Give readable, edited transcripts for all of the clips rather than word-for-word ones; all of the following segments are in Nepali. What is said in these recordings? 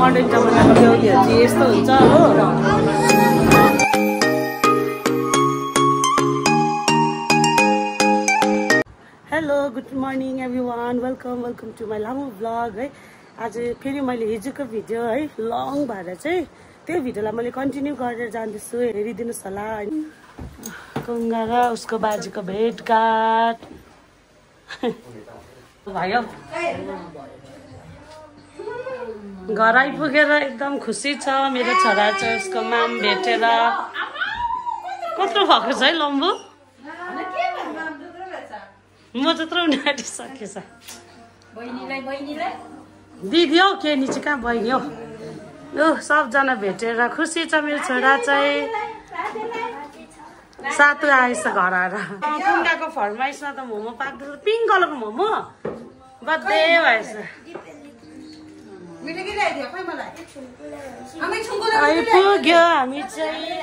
मडर्न जमानाको बेहुलीहरू चाहिँ यस्तो हुन्छ हो। Hello good morning everyone, welcome to my लामो ब्लग है। आज फेरि मैले हिजोको भिडियो है लङ भएर चाहिँ त्यो भिडियोलाई मैले कन्टिन्यू गरेर जाँदैछु, हेरिदिनुहोस् होला। कुङ्गा र उसको बाजेको भेटघाट भयो। घर आइपुगेर एकदम खुसी छ मेरो छोरा चाहिँ, उसको माम भेटेर। कत्रो भएको छ है लम्बु, म त्यत्रो उनी आँटिसकेछ। दिदी हौ के नि चाहिँ कहाँ बहिनी हौ। यो सबजना भेटेर खुसी छ मेरो छोरा चाहिँ। सातु आएछ घर आएर। कुङ्गाको फरमाइसमा त मोमो पाक्दैछ, पिङ्क कलरको मोमो बर्थडे भएछ। आइपुग्यो हामी चाहिँ।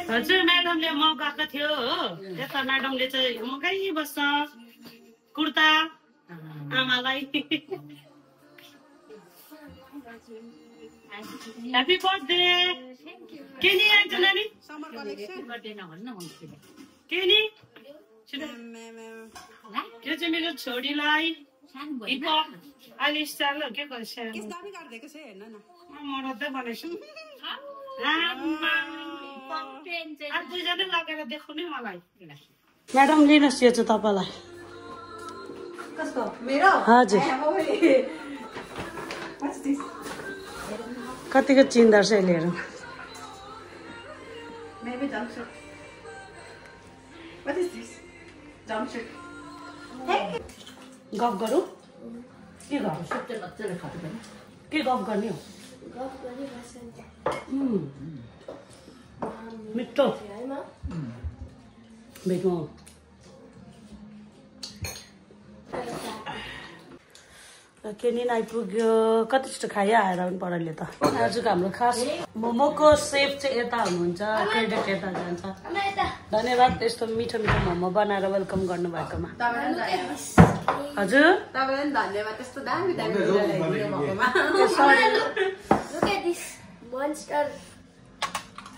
हजुर म्याडमले म गएको थियो हो, यता म्याडमले चाहिँ मकै बस्छ कुर्ता आमालाई। ह्याप्पी बर्थडे के नि आइज नानी के नि। त्यो चाहिँ मेरो छोरीलाई अहिले स्टाइल के गर्छ मरदै बनाइछु। दुईजना लगेर देखो नि मलाई। म्याडम लिनुहोस् यो चाहिँ तपाईँलाई। हजुर कतिको चिन्दो रहेछ यसले हेरौँ। गफ गरौँ के गरौँ, के गफ गर्ने हो। मिठो भेटौँ। के नि आइपुग्यो, कति छिटो खाइयो आएर पनि पढाइले त। आजको हाम्रो खास मोमोको सेफ चाहिँ यता हुनुहुन्छ, क्रेडिट यता जान्छ। धन्यवाद यस्तो मिठो मिठो मोमो बनाएर वेलकम गर्नुभएकोमा। हजुर तपाईँलाई धन्यवाद यस्तो दामी दामी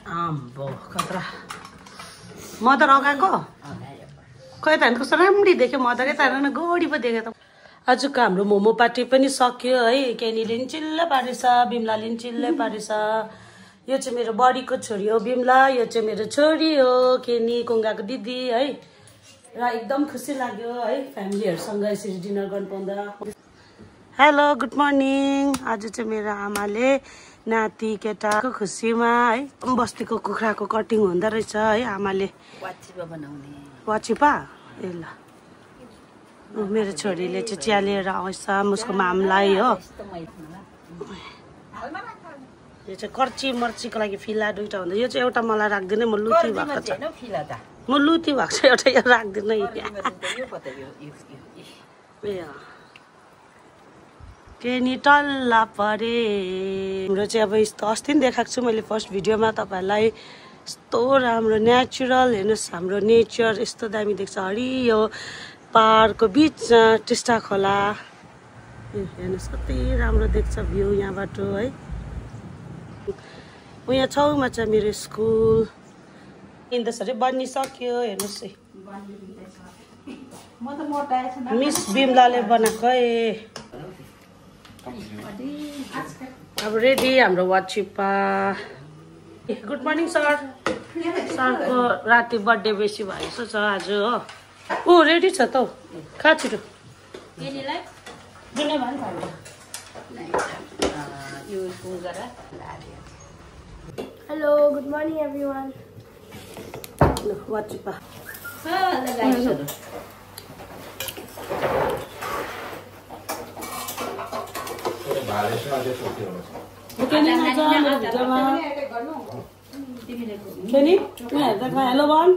आम्बो खतरा मदर अगाएको खै त कस्तो राम्ररी देख्यो मदर। यता हेर्नु न गोडी पो देख्यो त। आजको हाम्रो मोमो पार्टी पनि सक्यो है। केनीले पनि चिल्लै पारेछ, बिमलाले पनि चिल्लै पारेछ। यो चाहिँ मेरो बडीको छोरी हो बिमला, यो चाहिँ मेरो छोरी हो केनी, कुङ्गाको दिदी है। र एकदम खुसी लाग्यो है फ्यामिलीहरूसँग यसरी डिनर गर्नु पाउँदा। Hello good morning. आज चाहिँ मेरो आमाले नाति केटाको खुसीमा है बस्तीको कुखुराको कटिङ हुँदो रहेछ है। आमाले वाचिपा बनाउने। वाचिपा ए ल मेरो छोरीले चाहिँ चिया लिएर आउँछ उसको मामलाई हो। यो चाहिँ कर्ची मर्चीको लागि फिला दुइटा हुन्छ। यो चाहिँ एउटा मलाई राख्दिनँ, म लुती भएको छ, म लुती भएको छ, एउटा यो राख्दिनँ। के नि टल्ला परे हाम्रो चाहिँ अब यस्तो अस्ति नि देखाएको छु मैले फर्स्ट भिडियोमा तपाईँहरूलाई। यस्तो राम्रो नेचुरल हेर्नुहोस्, हाम्रो नेचर यस्तो दामी देख्छ। हरियो पाहाडको बिचमा टिस्टा खोला हेर्नुहोस् कति राम्रो देख्छ भ्यू यहाँबाट है। यहाँ छेउमा छ मेरो स्कुल। इन्दसरी बनिसक्यो हेर्नुहोस् है। मिस बिमलाले बनाएको है। अब रेडी हाम्रो वाचिपा। Good morning sir. सरको राति बर्थडे बेसी भएछ छ आज हो। ऊ रेडी छ त हौ, खा छिटो। Hello good morning everyone. वाचिपा हेलो भन।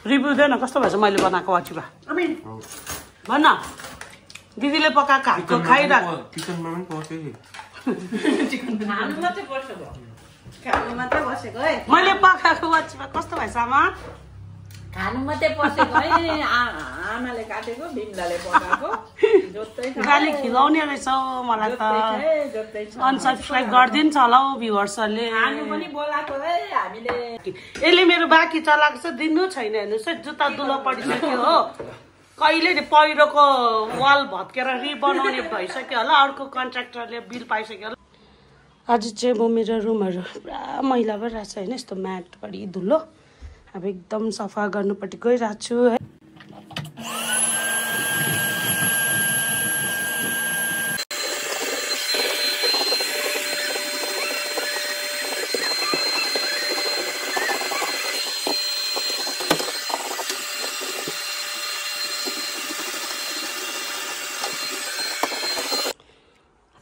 रिभ्यू दे न कस्तो भएछ मैले बनाएको वाचिपा भन न। दिदीले पकाएको खाइरहेको किचनमा पनि पस्यो कि हाल्नु मात्रै पर्छ। खानु मात्रै बसेको है मैले पकाएको वाचिपा कस्तो भएछ आमा खानु मात्रै बसेको है आमाले काटेको बिमलाले पकाएको गाली खिलाउने रहेछ मलाई त अनसब्सक्राइब गरिदिन्छ होला हौ भ्युअर्सहरूले खानु पनि बोलाएको है हामीले यसले मेरो बाँकी चलाएको छ दिनु छैन हेर्नुहोस् है जुत्ता दुलो पडिसक्यो हो कहिले पहिरोको वाल भत्केर रिबनाउने भइसक्यो होला अर्को कन्ट्र्याक्टरले बिल पाइसक्यो होला आज चाहिँ म मेरो रुमहरू पुरा मैला भइरहेको छ होइन यस्तो म्याटभरि धुलो अब एकदम सफा गर्नुपट्टि गइरहेको छु है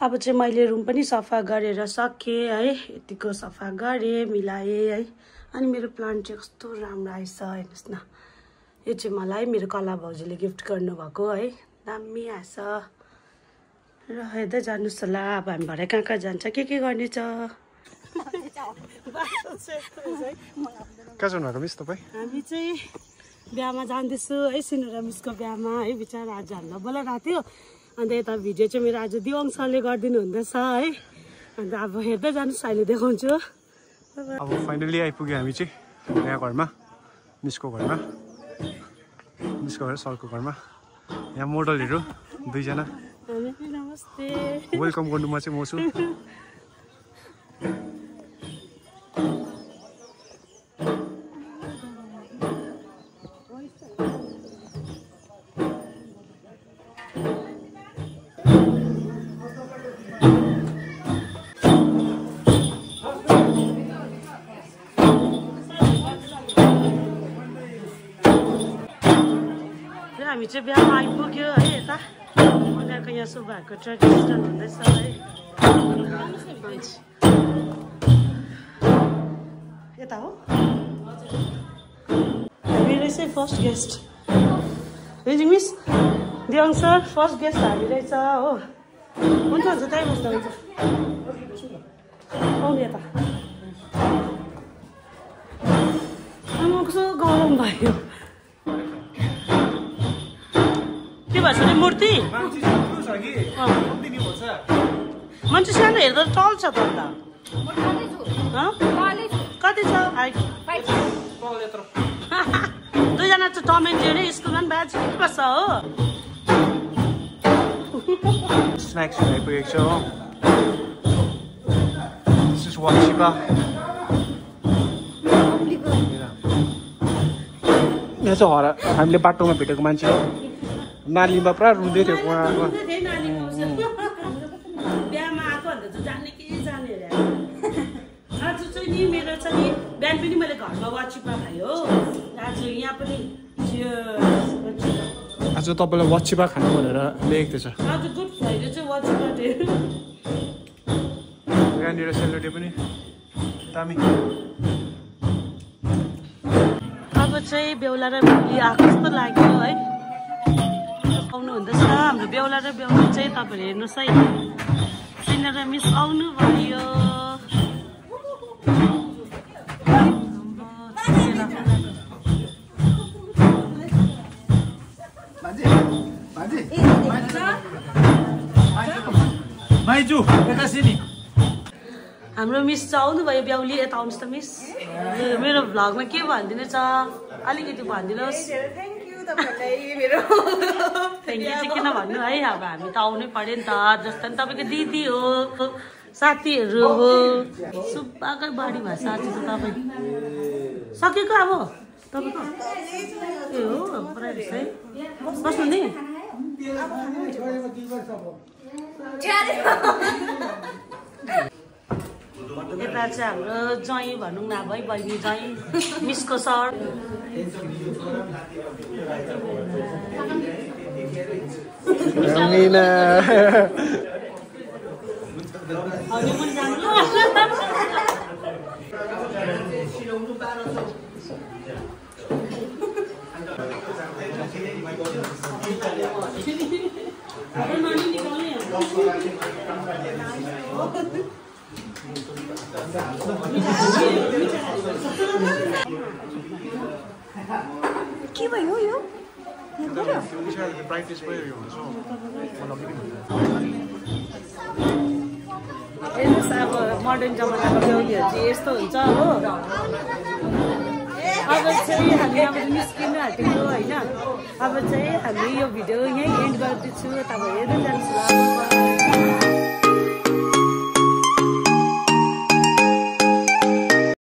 अब चाहिँ मैले रुम पनि सफा गरेर सकेँ है यतिको सफा गरेँ मिलाएँ है अनि मेरो प्लान्ट चाहिँ कस्तो राम्रो आएछ हेर्नुहोस् न यो चाहिँ मलाई मेरो कला भाउजूले गिफ्ट गर्नुभएको है दामी आएछ र हेर्दै जानुहोस् होला अब हामी भरे कहाँ कहाँ जान्छ के गर्ने छ कहाँ जानुभएको मिस तपाईँ हामी चाहिँ बिहामा जाँदैछु है सिनुरा मिसको बिहामा है बिचरा आज हामीलाई बोलाइरहेको थियो अन्त यता भिडियो चाहिँ मेरो आज दिवाङ सरले गरिदिनु हुँदैछ है अन्त अब हेर्दै जानुहोस् अहिले देखाउँछु अब फाइनली आइपुग्यो हामी चाहिँ नयाँ घरमा मिसको घरमा मिसको घर सरको घरमा यहाँ मोडलहरू दुईजना नमस्ते वेलकम गर्नुमा चाहिँ म छु हामी चाहिँ बिहामा आइपुग्यो है यता उनीहरूको यहाँ सुब्बाहरूको ट्रेडिसनल हुँदैछ है यता हो हामी रहेछ first guest Rijing miss Diwang sir first guest हामी रहेछ हो हुन्छ हुन्छ त्यहीँ बस्दा हुन्छ आउनु यता कस्तो गरम भयो के भन्छ नि मूर्ति मान्छे सानो हेर्दा चल्छ त अन्त कति छ दुईजना चाहिँ टम एन्ड जेरी स्कुलमा पनि ब्याच बस्छ हो स्न्याक्स आइपुगेको छ हो दिस इज वाचिपा यहाँ चाहिँ हरा हामीले बाटोमा भेटेको मान्छे हो नालीमा पुरा रुँदै थियो उहाँको बिहामा आएको भन्दा चाहिँ जाने के जाने अरे आज चाहिँ नि मेरो चाहिँ नि बिहान पनि मैले घरमा वाचिपा खायो हो आज यहाँ पनि आज तपाईँलाई वाचिपा खानु भनेर लेखेको छ आज गुड फ्राइडे चाहिँ वाचिपा डे यहाँनिर सेलरोटी पनि दामी अब चाहिँ बेहुला र बेहुली आएको जस्तो लाग्यो है आउनु हुँदैछ हाम्रो बेहुला र बेहुली चाहिँ तपाईँहरू हेर्नुहोस् है सिनेर मिस आउनु भयो हाम्रो मिस चाहिँ आउनुभयो बेहुली यता आउनुहोस् त मिस मेरो भ्लगमा के भनिदिनु छ अलिकति भनिदिनुहोस् थ्याङ्क यू चाहिँ किन भन्नु है अब हामी त आउनै पर्यो नि त जस्तो नि तपाईँको दिदी हो साथीहरू हो सुब्बाकै बाढी भएछ आज त तपाईँ सकेको अब तपाईँको ए हो पुरै रहेछ है बस्नु नि यता चाहिँ हाम्रो ज्वाइँ भनौँ न अब है बहिनी ज्वाइँ मिसको सर हनीमुन जानु के भयो यो प्राक्टिस भयो हेर्नुहोस् अब मोडर्न जमानाको बेहुलीहरू चाहिँ यस्तो हुन्छ हो अब चाहिँ हामी अब निस्किनु आँटेको होइन अब चाहिँ हामी यो भिडियो यहीँ एन्ड गर्दैछु तपाईँ हेर्दै जानुहोस् ल